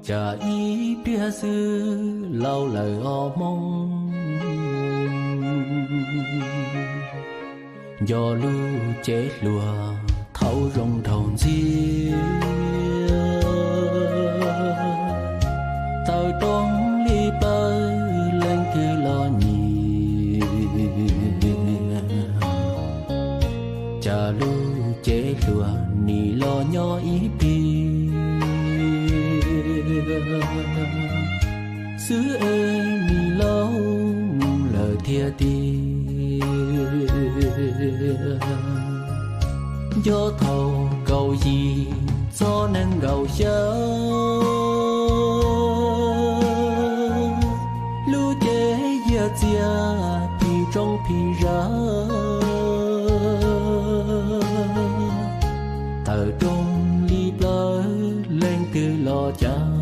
chả ý bia sư lâu lời o mong do lưu chết lùa thấu rong thòng chia tao trong ly bơi lên cứ lo nhì chả lưu chết lùa nì lo nhỏ ý bia xứ ơi mi lâu lời thia ti gió thầu cầu gì gió nắng gầu chớ lưu chế gia gia pi trong pi ra tờ trong ly bơ lên từ lo cha